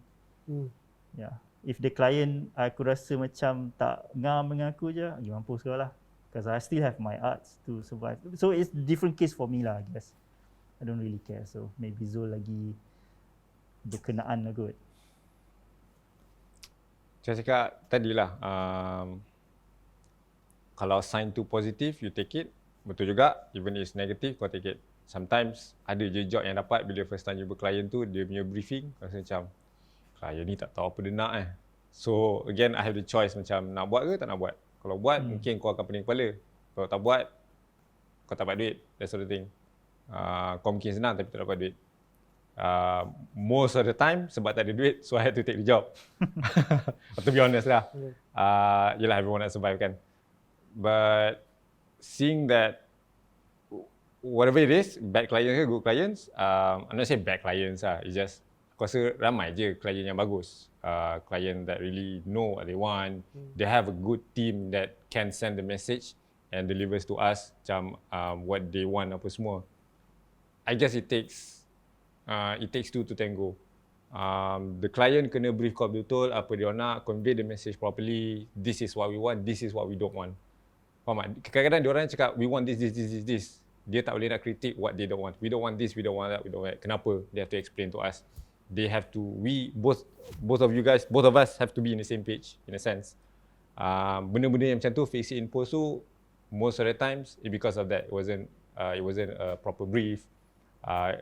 [SPEAKER 4] Yeah. If the client aku rasa macam tak ngam dengan aku je, pergi mampus kau lah. Because I still have my arts to survive. So it's different case for me lah, I guess. I don't really care. So maybe Zul lagi berkenaan lah kot.
[SPEAKER 3] Saya cakap tadilah, kalau sign tu positif, you take it. Betul juga, even if it's negative, kau take it. Sometimes ada je job yang dapat bila first time jumpa klien tu, dia punya briefing, rasa macam, klien ni tak tahu apa dia nak So again, I have the choice macam nak buat ke tak nak buat. Kalau buat, mungkin kau akan pening kepala. Kalau tak buat, kau tak dapat duit. That's the thing. Kau mungkin senang tapi tak dapat duit. Most of the time, sebab tak ada duit, so I had to take the job. To be honest lah. Yelah, everyone nak survive kan. But seeing that whatever it is, bad clients ke good clients, I'm not saying bad clients lah. It's just, aku rasa ramai je klien yang bagus. Client that really know what they want. They have a good team that can send the message and delivers to us macam what they want apa semua. I guess it takes two to tango. The client kena brief kau betul apa dia nak, convey the message properly. This is what we want, this is what we don't want. Faham tak? Kadang-kadang diorang cakap we want this. Dia tak boleh nak kritik what they don't want. We don't want this, we don't want that, we don't want that. Kenapa? They have to explain to us. They have to, both of us have to be in the same page in a sense. Benda-benda yang macam tu, fix it in post tu, most of the times, because of that, it wasn't a proper brief.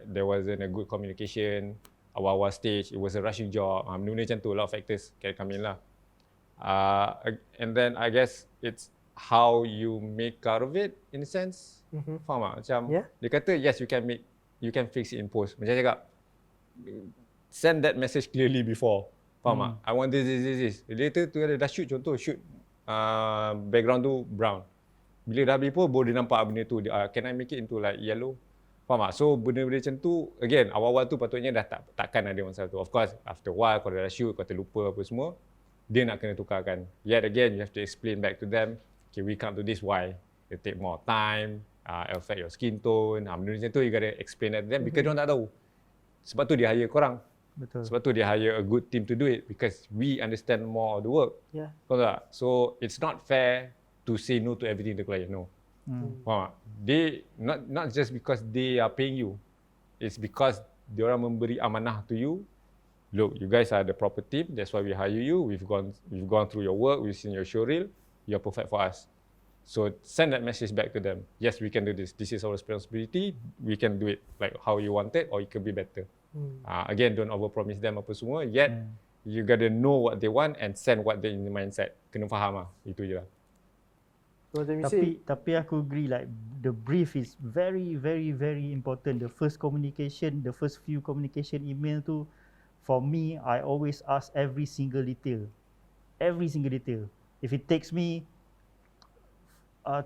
[SPEAKER 3] There wasn't a good communication. Awal-awal stage, it was a rushing job. Benda-benda macam tu, a lot of factors can come in lah. And then I guess it's how you make out of it in a sense. Faham tak? Macam dia kata yes, you can fix it in post. Macam cakap, send that message clearly before. Faham tak? I want this. Later tu dah shoot, contoh shoot background tu brown. Bila dah habis pun baru dia nampak benda tu, can I make it into like yellow? Faham tak? So benda-benda macam tu, again, awal-awal tu patutnya dah takkan ada masalah tu. Of course, after a while, kalau dah shoot, kau terlupa apa semua, dia nak kena tukarkan. Yet again, you have to explain back to them, okay, we come to this why. It take more time, affect your skin tone, benda macam tu, you gotta explain that to them, because diorang tak tahu. Sebab tu dia hire korang.
[SPEAKER 4] Betul.
[SPEAKER 3] Sebab tu dia hire a good team to do it, because we understand more of the work.
[SPEAKER 2] Yeah.
[SPEAKER 3] Faham tak? So it's not fair to say no to everything the client. No. Faham tak? They not just because they are paying you. It's because diorang memberi amanah to you. Look, you guys are the proper team. That's why we hire you. We've gone through your work. We've seen your showreel. You're perfect for us. So send that message back to them. Yes, we can do this. This is our responsibility. We can do it like how you want it, or it could be better. Again, don't overpromise them apa semua. Yet, you gotta know what they want and send what they in the mindset. Kena faham lah. Itu je lah.
[SPEAKER 2] So let me say,
[SPEAKER 4] Tapi aku agree, like the brief is very, very, very important. The first communication, the first few communication email tu, for me, I always ask every single detail. Every single detail. If it takes me 4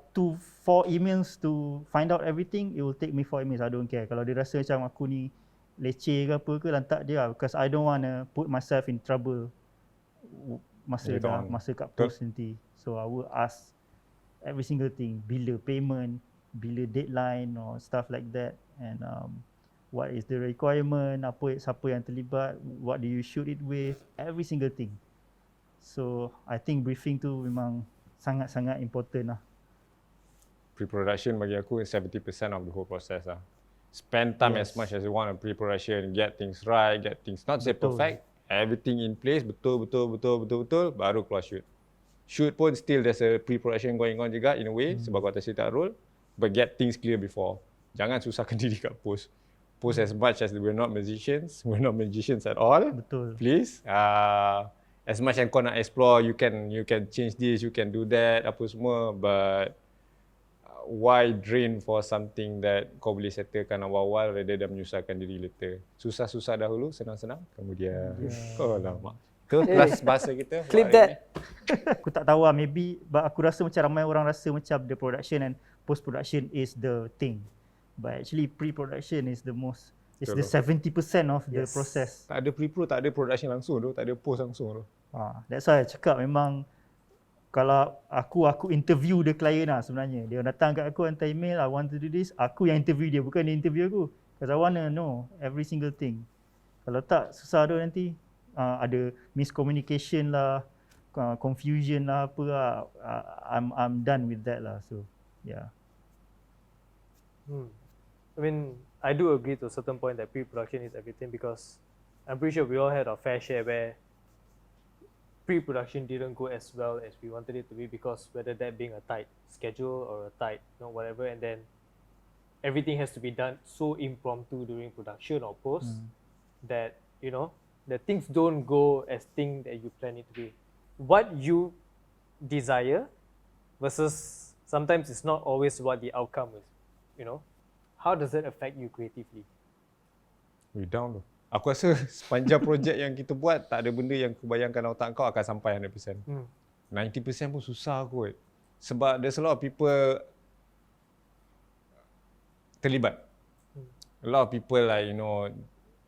[SPEAKER 4] emails to find out everything, it will take me 4 emails. I don't care. Kalau dia rasa macam aku ni leceh ke apa ke, lantak dia, because I don't want to put myself in trouble masa kat post nanti. So I will ask every single thing, bila payment, bila deadline or stuff like that, and what is the requirement, siapa yang terlibat, what do you shoot it with, every single thing. So I think briefing tu memang sangat-sangat important lah.
[SPEAKER 3] Pre-production bagi aku is 70% of the whole process lah. Spend time as much as you want on pre-production, get things right, get things not say perfect, everything in place, betul, baru keluar shoot. Shoot pun still there's a pre-production going on juga in a way, sebab kau atas cerita role, but get things clear before. Jangan susahkan diri kat post. Post as much as we're not magicians at all.
[SPEAKER 4] Betul.
[SPEAKER 3] Please. As much as kau nak explore, you can change this, you can do that, apa semua, but why drain for something that kau boleh settlekan awal-awal rather than menyusahkan diri later. Susah-susah dahulu, senang-senang, kemudian lama. Ke kelas bahasa kita.
[SPEAKER 2] clip that.
[SPEAKER 4] Aku tak tahu lah, maybe aku rasa macam ramai orang rasa macam the production and post-production is the thing. But actually pre-production is the most, it's the 70% of the process.
[SPEAKER 3] Tak ada pre-pro, tak ada production langsung tu, tak ada post langsung tu.
[SPEAKER 4] That's why I cakap memang kalau aku interview the client lah sebenarnya. Dia datang kat aku hantar email, I want to do this, aku yang interview dia, bukan dia interview aku. Because I want to know every single thing. Kalau tak, susah tu nanti. Ada miscommunication lah, confusion lah, apa lah. I'm done with that lah. So, yeah.
[SPEAKER 2] I mean, I do agree to a certain point that pre-production is everything, because I'm pretty sure we all had our fair share where pre-production didn't go as well as we wanted it to be, because whether that being a tight schedule or a tight, whatever, and then everything has to be done so impromptu during production or post that, that things don't go as thing that you plan it to be. What you desire versus sometimes it's not always what the outcome is, How does that affect you creatively?
[SPEAKER 3] We down tu. Aku rasa sepanjang projek yang kita buat, tak ada benda yang kau bayangkan otak kau akan sampai 100%. 90% pun susah kot. Sebab there's a lot of people terlibat. A lot of people like,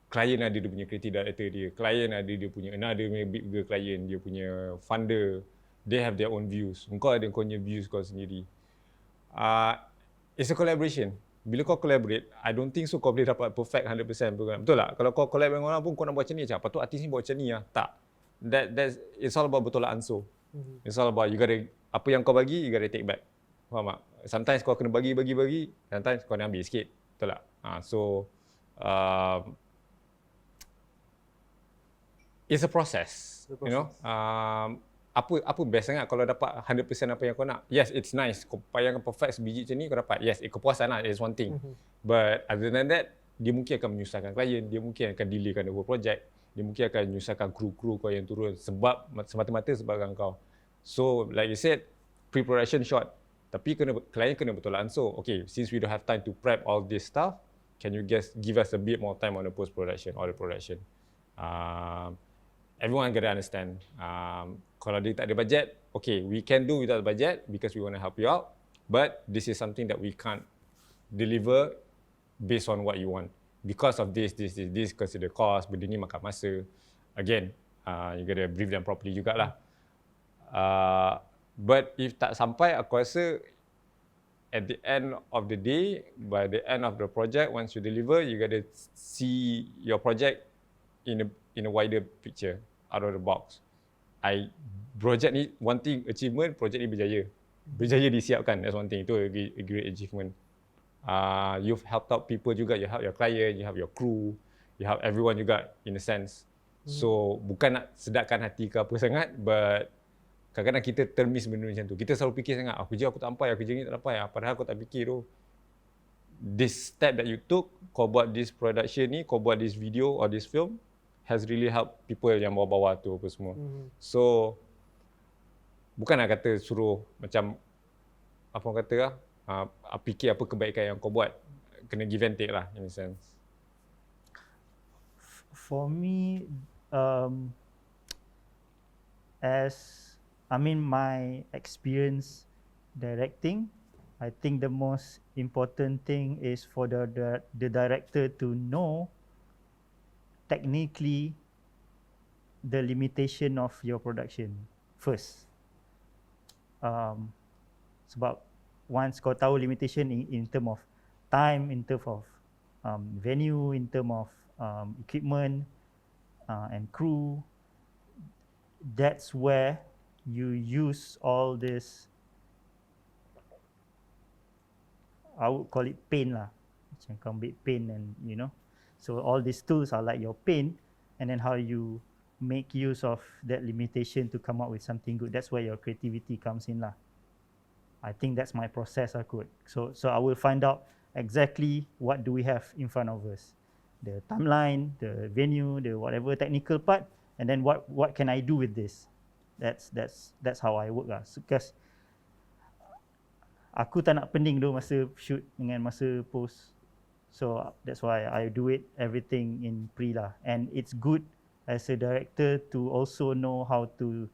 [SPEAKER 3] klien ada dia punya creative director dia, klien ada dia punya, another bigger client, dia punya funder, they have their own views. Kau ada kau punya views kau sendiri. It's a collaboration. Bila kau collaborate, I don't think so kau boleh dapat perfect 100% program. Betul tak? Kalau kau collab dengan orang pun kau nak buat macam ni macam, patut artis ni buat macam ni lah. Tak. It's all about betul lah ansur. It's all about apa yang kau bagi, you gotta take back. Faham tak? Sometimes kau kena bagi, sometimes kau kena ambil sikit. Betul tak? It's a process. Apa best sangat kalau dapat 100% apa yang kau nak. Yes, it's nice. Kau payangkan perfect sebiji macam ni, kau dapat. Yes, kepuasan lah, is one thing. But other than that, dia mungkin akan menyusahkan klien, dia mungkin akan delaykan the whole project, dia mungkin akan menyusahkan kru-kru kau yang turun semata-mata sebabkan kau. So, like you said, pre-production short. Tapi klien kena betul ansur. Okay, since we don't have time to prep all this stuff, can you guys give us a bit more time on the post-production or the production? Everyone gotta understand. Kalau dia tak ada budget, okay, we can do without the budget because we want to help you out. But this is something that we can't deliver based on what you want. Because of this, consider cost, benda ni makan masa. Again, you gotta brief them properly jugalah. But if tak sampai, aku rasa at the end of the day, by the end of the project, once you deliver, you gotta see your project in a wider picture, out of the box. Project ni, one thing, achievement, project ni berjaya. Berjaya disiapkan, that's one thing. Itu a great achievement. You've helped out people juga, you help your client, you help your crew, you help everyone juga in a sense. So, bukan nak sedapkan hati ke apa sangat, but kadang-kadang kita termiss benda macam tu. Kita selalu fikir sangat, kerja aku tak sampai, kerja ni tak sampai. Padahal kau tak fikir tu. This step that you took, kau buat this production ni, kau buat this video or this film, has really helped people yang bawah-bawah tu apa semua. So, bukan nak kata suruh macam, apa orang kata lah, fikir apa kebaikan yang kau buat. Kena give and take lah, in a sense.
[SPEAKER 4] For me, my experience directing, I think the most important thing is for the director to know technically the limitation of your production first. Sebab once kau tahu limitation in term of time, in term of venue, in term of equipment and crew, that's where you use all this, I would call it paint lah, macam kau ambil paint and you know, so all these tools are like your paint, and then how you make use of that limitation to come up with something good. That's where your creativity comes in lah. I think that's my process aku. So I will find out exactly what do we have in front of us, the timeline, the venue, the whatever technical part, and then what can I do with this. That's how I work lah. Because aku tak nak pening tu masa shoot dengan masa post. So that's why I do it everything in pre lah. And it's good as a director to also know how to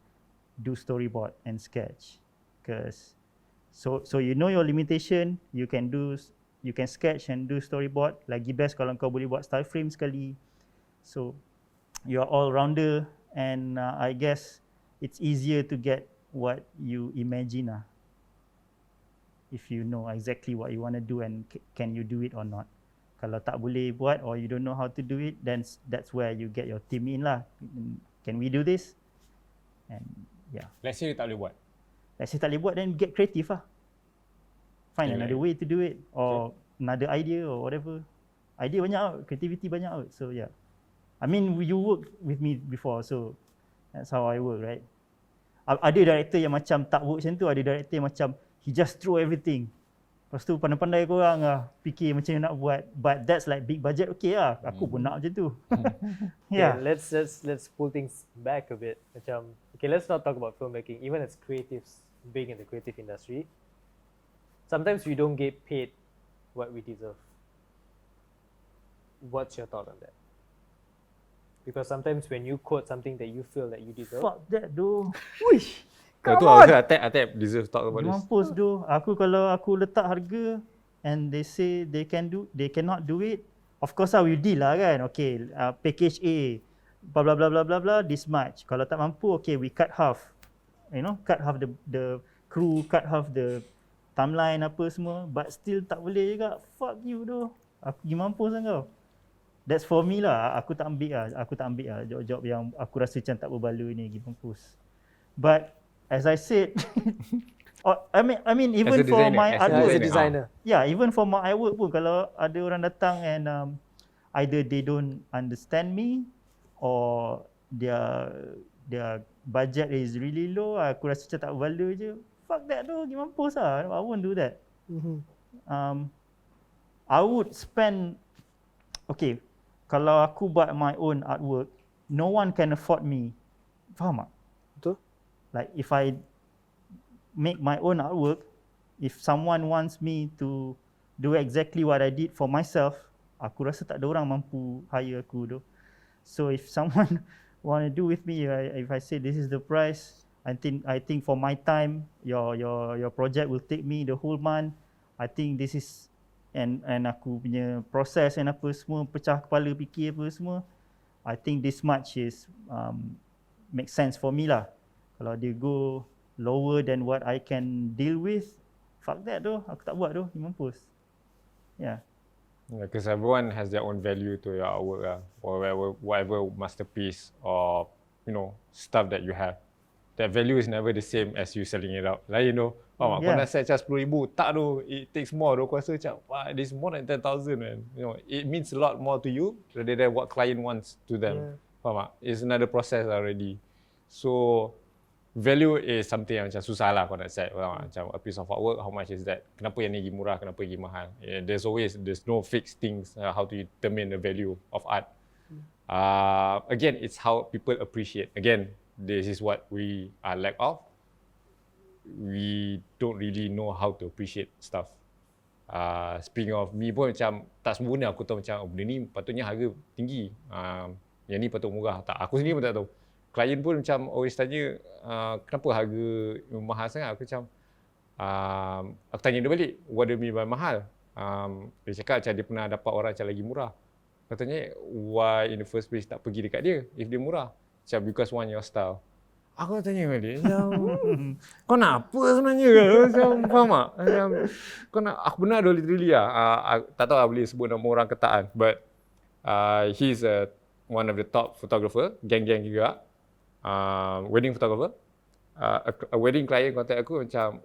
[SPEAKER 4] do storyboard and sketch. Because so you know your limitation, you can sketch and do storyboard. Lagi best kalau kau boleh buat style frame sekali. So you're all rounder, and I guess it's easier to get what you imagine lah. If you know exactly what you want to do and can you do it or not. Kalau tak boleh buat or you don't know how to do it, then that's where you get your team in lah. Can we do this? And yeah.
[SPEAKER 3] Let's say you tak boleh buat.
[SPEAKER 4] Let's say tak boleh buat, then get creative lah. Find another way to do it, or another idea or whatever. Idea banyak out, creativity banyak out. So yeah. I mean, you work with me before, so that's how I work, right? Ada director yang macam tak work macam tu, ada director yang macam he just throw everything. Lepas tu pandai-pandai korang lah fikir macam mana nak buat. But that's like big budget, okay lah. Aku pun nak macam tu.
[SPEAKER 2] Yeah. Let's pull things back a bit. Macam, okay, let's not talk about filmmaking. Even as creatives, being in the creative industry, sometimes we don't get paid what we deserve. What's your thought on that? Because sometimes when you quote something that you feel that you deserve,
[SPEAKER 4] Fuck that though. Wish.
[SPEAKER 3] Kalau tu aku Atep deserve talk about this.
[SPEAKER 4] Mampus tu. Kalau aku letak harga and they say they cannot do it, of course lah we deal lah kan. Okay, package A, blah blah blah blah blah blah, this much. Kalau tak mampu, okay, we cut half. You know, cut half the crew, cut half the timeline apa semua, but still tak boleh juga. Fuck you tu. Aku pergi mampus lah kau. That's for me lah. Aku tak ambil lah job-job yang aku rasa macam tak berbaloi ni, pergi mampus. But as I said, I mean even for my artwork,
[SPEAKER 2] as a designer.
[SPEAKER 4] Yeah, even for my artwork pun, kalau ada orang datang and either they don't understand me or their budget is really low, aku rasa macam tak berbaloi je. Fuck that tu, pergi mampus lah. I won't do that. I would spend, okay, kalau aku buat my own artwork, no one can afford me. Faham tak?
[SPEAKER 2] Betul.
[SPEAKER 4] Like if I make my own artwork, if someone wants me to do exactly what I did for myself, aku rasa tak ada orang mampu hire aku tu. So if someone want to do with me, if I say this is the price, I think for my time, your project will take me the whole month. I think this is and aku punya proses and apa semua, pecah kepala fikir apa semua. I think this much is make sense for me lah. Kalau dia go lower than what I can deal with, fuck that tu, aku tak buat tu, mampus. Yeah.
[SPEAKER 3] Because everyone has their own value to your artwork or whatever masterpiece or stuff that you have. That value is never the same as you selling it out. Like kau nak sell charge $10,000, tak tu, it takes more. Aku rasa macam, this more than 10,000 man. It means a lot more to you rather than what client wants to them. Faham tak? It's another process already. So value is something yang macam susah lah kau nak set. Macam a piece of artwork, how much is that? Kenapa yang ni murah, kenapa yang ni mahal? There's no fixed things how to determine the value of art. Again, it's how people appreciate. Again, this is what we are lack of. We don't really know how to appreciate stuff. Speaking of me pun macam tak sempurna aku tahu macam benda ni patutnya harga tinggi. Yang ni patut murah. Tak, aku sendiri pun tak tahu. Klien pun macam always tanya kenapa harga mahal sangat. Aku macam aku tanya dia balik, what do you mean by mahal? Dia cakap macam dia pernah dapat orang macam lagi murah. Katanya why in the first place tak pergi dekat dia if dia murah? Macam because want your style. Aku tanya balik, kau nak apa sebenarnya? Macam faham tak? Macam, aku benar tu literally tak tahu boleh sebut nama orang ke tak, but he's one of the top photographer, geng-geng juga, wedding photographer. A wedding client contact aku macam,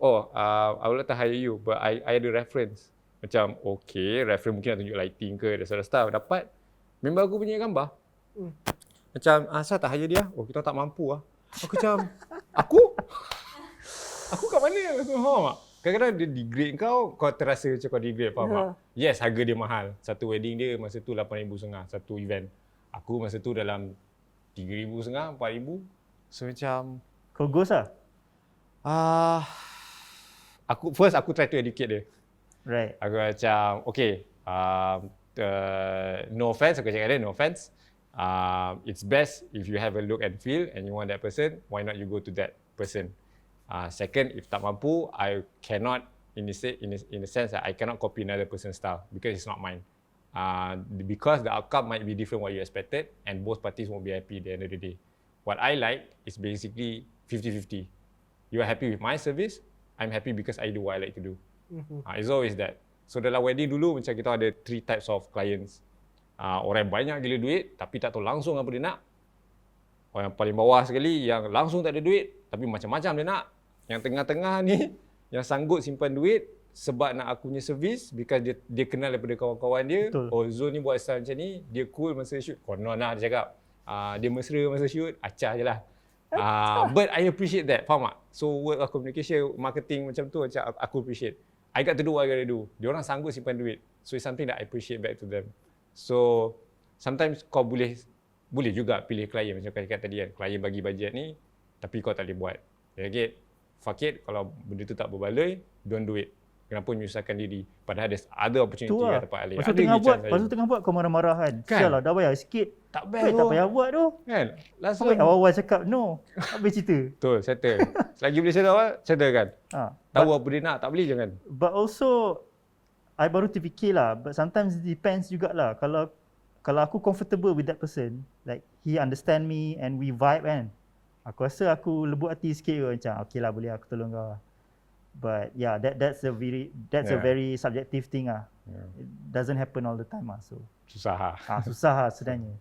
[SPEAKER 3] I would like to hire you, but I ada reference. Macam, okay, reference mungkin nak tunjuk lighting ke, dan stuff. Dapat member aku punya gambar. Macam, asal tak hire dia? Kita tak mampu lah. Aku macam, Aku kat mana? Faham tak? Kadang-kadang dia degrade kau terasa macam kau degrade, faham tak? Yes, harga dia mahal. Satu wedding dia masa tu 8,500 satu event. Aku masa tu dalam 3,500, 4,000. So macam,
[SPEAKER 4] kau ghost lah?
[SPEAKER 3] Aku try to educate dia.
[SPEAKER 4] Right.
[SPEAKER 3] Aku macam, okay, no offense, aku cakap dia, no offense. It's best if you have a look and feel and you want that person, why not you go to that person? Second, if tak mampu, I cannot, in a sense that I cannot copy another person's style because it's not mine. Because the outcome might be different what you expected and both parties won't be happy at the end of the day. What I like is basically 50-50. You are happy with my service, I'm happy because I do what I like to do. It's always that. So dalam wedding dulu macam kita ada 3 types of clients. Orang yang banyak gila duit tapi tak tahu langsung apa dia nak. Orang yang paling bawah sekali yang langsung tak ada duit tapi macam-macam dia nak. Yang tengah-tengah ni yang sanggup simpan duit sebab nak aku punya servis because dia kenal daripada kawan-kawan dia. Betul. Zul ni buat style macam ni, dia cool masa shoot. Konon lah dia cakap. Dia mesra masa shoot, acah je lah. But I appreciate that, faham tak? So word of communication, marketing macam tu macam aku appreciate. I got to do what I got to do. Diorang sanggup simpan duit. So it's something that I appreciate back to them. So sometimes kau boleh juga pilih klien macam kau cakap tadi kan. Klien bagi bajet ni tapi kau tak boleh buat. Okay, fuck it, kalau benda tu tak berbaloi, don't do it. Kenapa menyusahkan diri? Padahal ada other opportunity kat tempat lain.
[SPEAKER 4] Lepas tu tengah buat kau marah-marah kan. Sial lah, dah bayar sikit.
[SPEAKER 3] Tak best
[SPEAKER 4] tak payah buat tu.
[SPEAKER 3] Kan?
[SPEAKER 4] Sampai awal-awal cakap no. Habis cerita.
[SPEAKER 3] Betul, settle. Selagi boleh settle kan? Tahu apa dia nak, tak boleh jangan.
[SPEAKER 4] But also, I baru terfikir lah. But sometimes it depends jugalah. Kalau aku comfortable with that person, like he understand me and we vibe kan. Aku rasa aku lembut hati sikit ke macam okay lah boleh aku tolong kau. But yeah, that's a very subjective thing ah. It doesn't happen all the time ah. So
[SPEAKER 3] susah
[SPEAKER 4] susah sebenarnya.